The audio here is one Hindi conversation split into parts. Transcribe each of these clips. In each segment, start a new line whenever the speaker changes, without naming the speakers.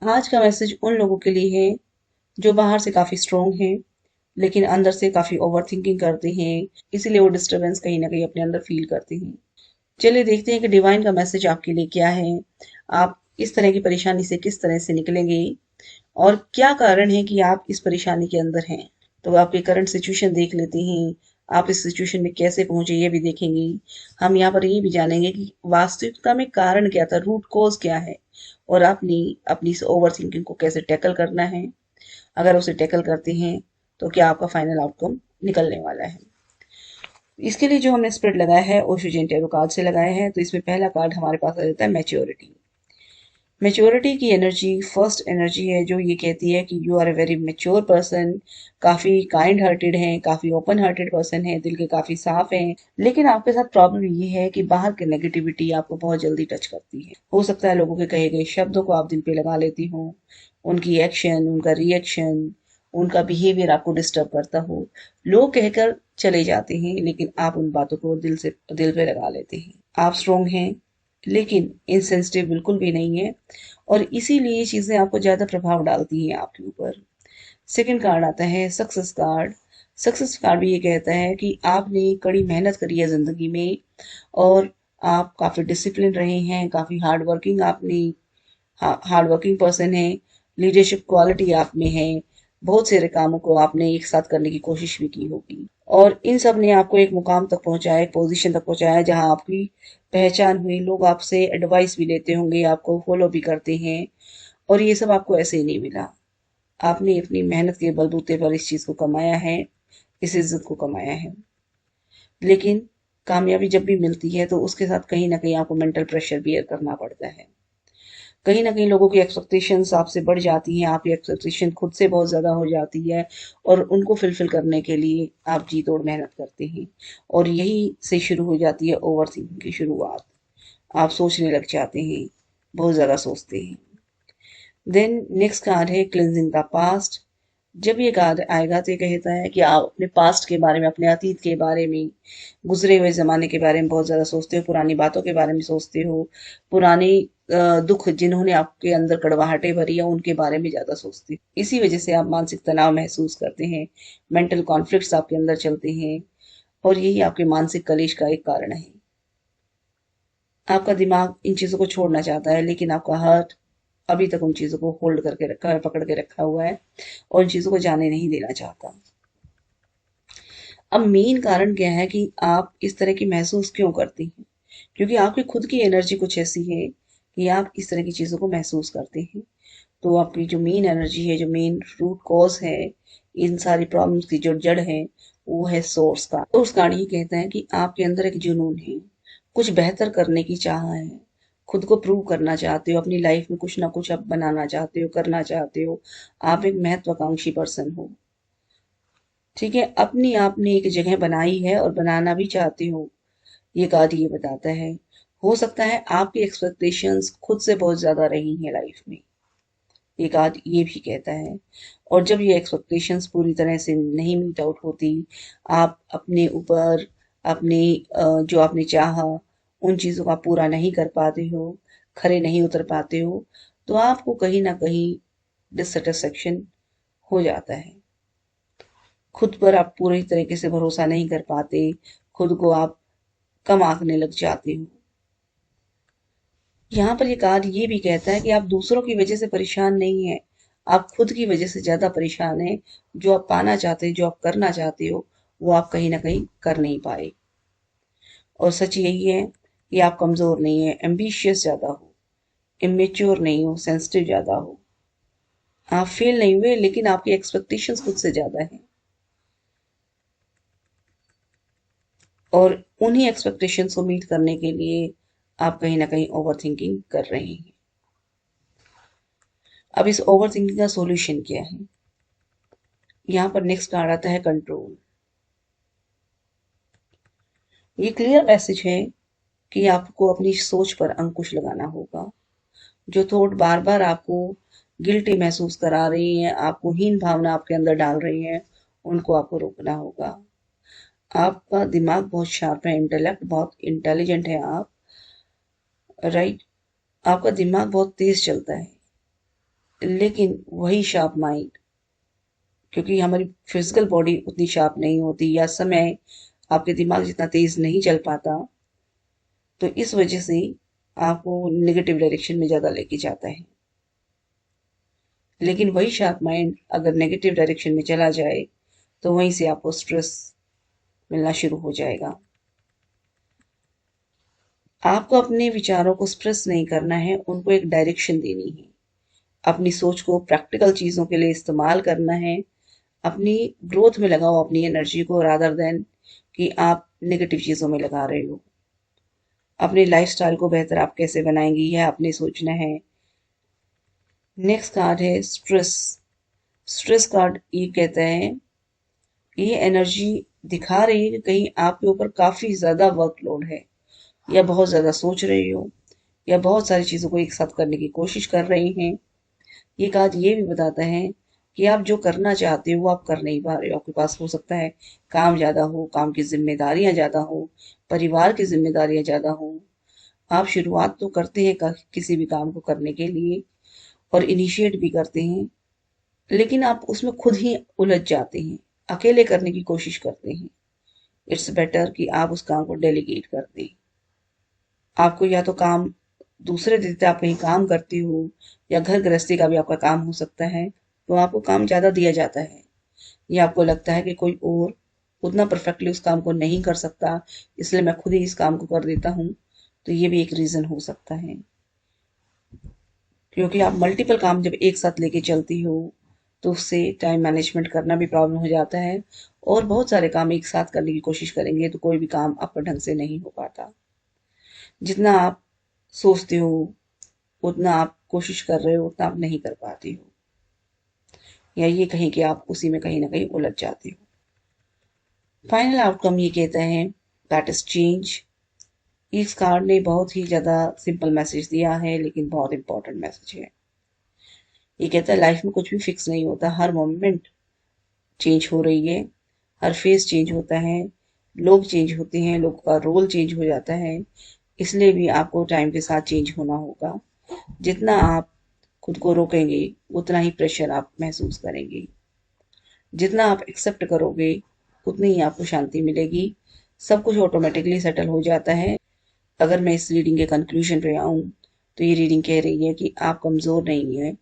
आज का मैसेज उन लोगों के लिए है जो बाहर से काफी स्ट्रोंग हैं लेकिन अंदर से काफी ओवर थिंकिंग करते हैं, इसीलिए वो डिस्टरबेंस कहीं ना कहीं अपने अंदर फील करते हैं। चलिए देखते हैं कि डिवाइन का मैसेज आपके लिए क्या है। आप इस तरह की परेशानी से किस तरह से निकलेंगे और क्या कारण है कि आप इस परेशानी के अंदर हैं। तो आपकी करंट सिचुएशन देख लेते हैं। आप इस सिचुएशन में कैसे पहुंचे ये भी देखेंगे। हम यहाँ पर ये भी जानेंगे कि वास्तविकता में कारण क्या था, रूट कॉज क्या है, और आपने अपनी इस ओवर थिंकिंग को कैसे टैकल करना है। अगर उसे टैकल करते हैं तो क्या आपका फाइनल आउटकम निकलने वाला है। इसके लिए जो हमने स्प्रेड लगाया है ओशो जैन टैरो कार्ड से लगाया है। तो इसमें पहला कार्ड हमारे पास आ जाता है मैच्योरिटी। मैच्योरिटी की एनर्जी फर्स्ट एनर्जी है जो ये कहती है कि you are a very mature person, काफी काइंड हार्टेड हैं, काफी ओपन हार्टेड पर्सन है, दिल के काफी साफ हैं। लेकिन आपके साथ प्रॉब्लम ये है कि बाहर की नेगेटिविटी आपको बहुत जल्दी टच करती है। हो सकता है लोगों के कहे गए शब्दों को आप दिल पे लगा लेती हो, उनकी एक्शन, उनका रिएक्शन, उनका बिहेवियर आपको डिस्टर्ब करता हो। लोग कहकर चले जाते हैं लेकिन आप उन बातों को दिल पे लगा लेते हैं। आप स्ट्रोंग हैं लेकिन इनसेंसिटिव बिल्कुल भी नहीं है, और इसीलिए ये चीजें आपको ज्यादा प्रभाव डालती हैं आपके ऊपर। सेकंड कार्ड आता है सक्सेस कार्ड। सक्सेस कार्ड भी ये कहता है कि आपने कड़ी मेहनत करी है जिंदगी में और आप काफी डिसिप्लिन रहे हैं, काफी hard working hard working person है। लीडरशिप क्वालिटी आप में है। बहुत सारे कामों को आपने एक साथ करने की कोशिश भी की होगी और इन सब ने आपको एक मुकाम तक पहुंचाया, एक पोजीशन तक पहुंचाया जहां आपकी पहचान हुई। लोग आपसे एडवाइस भी लेते होंगे, आपको फॉलो भी करते हैं, और ये सब आपको ऐसे ही नहीं मिला। आपने अपनी मेहनत के बलबूते पर इस चीज को कमाया है, इस इज्जत को कमाया है। लेकिन कामयाबी जब भी मिलती है तो उसके साथ कहीं ना कहीं आपको मेंटल प्रेशर बियर करना पड़ता है। कहीं ना कहीं लोगों की एक्सपेक्टेशंस आपसे बढ़ जाती हैं, आपकी एक्सपेक्टेशन खुद से बहुत ज़्यादा हो जाती है, और उनको फुलफिल करने के लिए आप जी तोड़ मेहनत करते हैं। और यही से शुरू हो जाती है ओवर थिंकिंग की शुरुआत। आप सोचने लग जाते हैं, बहुत ज़्यादा सोचते हैं। देन नेक्स्ट कार्ड है क्लिनजिंग द पास्ट। जब ये कार्ड आएगा तो ये कहता है कि आप अपने पास्ट के बारे में, अपने अतीत के बारे में, गुजरे हुए ज़माने के बारे में बहुत ज़्यादा सोचते हो, पुरानी बातों के बारे में सोचते हो, पुराने दुख जिन्होंने आपके अंदर कड़वाहटें भरी है उनके बारे में ज़्यादा सोचते हो। इसी वजह से आप मानसिक तनाव महसूस करते हैं, मेंटल कॉन्फ्लिक्ट्स आपके अंदर चलते हैं, और यही आपके मानसिक कलेश का एक कारण है। आपका दिमाग इन चीज़ों को छोड़ना चाहता है लेकिन आपका हार्ट अभी तक उन चीज़ों को होल्ड करके रखा है, पकड़ के रखा हुआ है, और इन चीज़ों को जाने नहीं देना चाहता। अब मेन कारण क्या है कि आप इस तरह की महसूस क्यों करती हैं? क्योंकि आपकी खुद की एनर्जी कुछ ऐसी है कि आप इस तरह की चीज़ों को महसूस करते हैं। तो आपकी जो मेन एनर्जी है, जो मेन रूट कॉज है, इन सारी प्रॉब्लम्स की जो जड़ है, वो है सोर्स का। सोर्स कार्ड ये कहता है कि आपके अंदर एक जुनून है, कुछ बेहतर करने की चाह है, खुद को प्रूव करना चाहते हो, अपनी लाइफ में कुछ ना कुछ आप बनाना चाहते हो, करना चाहते हो। आप एक महत्वाकांक्षी पर्सन हो। ठीक है, अपनी आपने एक जगह बनाई है और बनाना भी चाहते हो, ये कार्ड ये बताता है। हो सकता है आपकी एक्सपेक्टेशंस खुद से बहुत ज्यादा रही हैं लाइफ में, ये कार्ड ये भी कहता है। और जब ये एक्सपेक्टेशंस पूरी तरह से नहीं मीट आउट होती, आप अपने ऊपर, अपने जो आपने चाहा उन चीज़ों का पूरा नहीं कर पाते हो, खरे नहीं उतर पाते हो, तो आपको कहीं ना कहीं डिससेटिस्फेक्शन हो जाता है। खुद पर आप पूरी तरीके से भरोसा नहीं कर पाते, खुद को आप कम आंकने लग जाते हो। यहाँ पर ये कार्ड ये भी कहता है कि आप दूसरों की वजह से परेशान नहीं है, आप खुद की वजह से ज्यादा परेशान है। जो आप पाना चाहते हो, जो आप करना चाहते हो, वो आप कहीं ना कहीं कर नहीं पाए। और सच यही है कि आप कमजोर नहीं है, एम्बिशियस ज्यादा हो, इमेच्योर नहीं हो, सेंसिटिव ज्यादा हो। आप फेल नहीं हुए लेकिन आपकी एक्सपेक्टेशंस खुद से ज्यादा है, और उन्हीं एक्सपेक्टेशंस को मीट करने के लिए आप कहीं ना कहीं ओवर थिंकिंग कर रहे हैं। अब इस ओवर थिंकिंग का सॉल्यूशन क्या है? यहाँ पर नेक्स्ट कार्ड आता है कंट्रोल। ये क्लियर मैसेज है कि आपको अपनी सोच पर अंकुश लगाना होगा। जो थॉट बार बार आपको गिल्टी महसूस करा रही हैं, आपको हीन भावना आपके अंदर डाल रही हैं, उनको आपको रोकना होगा। आपका दिमाग बहुत शार्प है, इंटेलेक्ट बहुत इंटेलिजेंट है आप, राइट। आपका दिमाग बहुत तेज चलता है, लेकिन वही शार्प माइंड, क्योंकि हमारी फिजिकल बॉडी उतनी शार्प नहीं होती या समय आपके दिमाग जितना तेज नहीं चल पाता, तो इस वजह से आपको नेगेटिव डायरेक्शन में ज़्यादा लेके जाता है। लेकिन वही शार्प माइंड अगर नेगेटिव डायरेक्शन में चला जाए तो वहीं से आपको स्ट्रेस मिलना शुरू हो जाएगा। आपको अपने विचारों को स्ट्रेस नहीं करना है, उनको एक डायरेक्शन देनी है। अपनी सोच को प्रैक्टिकल चीज़ों के लिए इस्तेमाल करना है। अपनी ग्रोथ में लगाओ अपनी एनर्जी को, रादर देन कि आप नेगेटिव चीज़ों में लगा रहे हो। अपनी लाइफस्टाइल को बेहतर आप कैसे बनाएंगी यह आपने सोचना है। नेक्स्ट कार्ड है स्ट्रेस। स्ट्रेस कार्ड ये कहता है, ये एनर्जी दिखा रही है कि कहीं आपके ऊपर काफी ज्यादा वर्कलोड है, या बहुत ज्यादा सोच रहे हो, या बहुत सारी चीजों को एक साथ करने की कोशिश कर रहे हैं। ये कार्ड ये भी बताता है कि आप जो करना चाहते हो वो आप कर नहीं पा रहे हो। आपके पास हो सकता है काम ज्यादा हो, काम की जिम्मेदारियां ज्यादा हो, परिवार की जिम्मेदारियां ज्यादा हो। आप शुरुआत तो करते हैं किसी भी काम को करने के लिए और इनिशिएट भी करते हैं, लेकिन आप उसमें खुद ही उलझ जाते हैं, अकेले करने की कोशिश करते हैं। इट्स बेटर कि आप उस काम को डेलीगेट कर दें। आपको या तो काम दूसरे देते, आप कहीं काम करते हो, या घर गृहस्थी का भी आपका काम हो सकता है, तो आपको काम ज़्यादा दिया जाता है, या आपको लगता है कि कोई और उतना परफेक्टली उस काम को नहीं कर सकता, इसलिए मैं खुद ही इस काम को कर देता हूँ। तो ये भी एक रीज़न हो सकता है, क्योंकि आप मल्टीपल काम जब एक साथ लेके चलती हो तो उससे टाइम मैनेजमेंट करना भी प्रॉब्लम हो जाता है, और बहुत सारे काम एक साथ करने की कोशिश करेंगे तो कोई भी काम आपका ढंग से नहीं हो पाता। जितना आप सोचते हो, उतना आप कोशिश कर रहे हो, उतना आप नहीं कर पाती हो, या ये कहीं कि आप उसी में कहीं ना कहीं उलझ जाते हो। फाइनल आउटकम ये कहता है दैट इज चेंज। इस कार्ड ने बहुत ही ज़्यादा सिंपल मैसेज दिया है, लेकिन बहुत इंपॉर्टेंट मैसेज है। ये कहता है लाइफ में कुछ भी फिक्स नहीं होता, हर मोमेंट चेंज हो रही है, हर फेज चेंज होता है, लोग चेंज होते हैं, लोग का रोल चेंज हो जाता है, इसलिए भी आपको टाइम के साथ चेंज होना होगा। जितना आप खुद को रोकेंगे उतना ही प्रेशर आप महसूस करेंगे, जितना आप एक्सेप्ट करोगे उतनी ही आपको शांति मिलेगी। सब कुछ ऑटोमेटिकली सेटल हो जाता है। अगर मैं इस रीडिंग के कंक्लूजन पे आऊं तो ये रीडिंग कह रही है कि आप कमजोर नहीं है,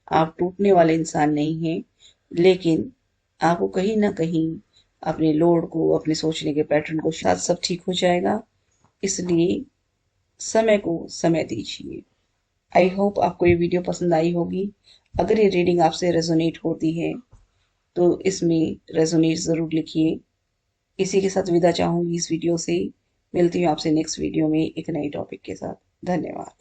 आप टूटने वाले इंसान नहीं हैं, लेकिन आपको कहीं ना कहीं अपने लोड को, अपने सोचने के पैटर्न को, साथ सब ठीक हो जाएगा। इसलिए समय को समय दीजिए। आई होप आपको ये वीडियो पसंद आई होगी। अगर ये रीडिंग आपसे रेजोनेट होती है तो इसमें रेजोनेट ज़रूर लिखिए। इसी के साथ विदा चाहूंगी इस वीडियो से। मिलती हूँ आपसे नेक्स्ट वीडियो में एक नई टॉपिक के साथ। धन्यवाद।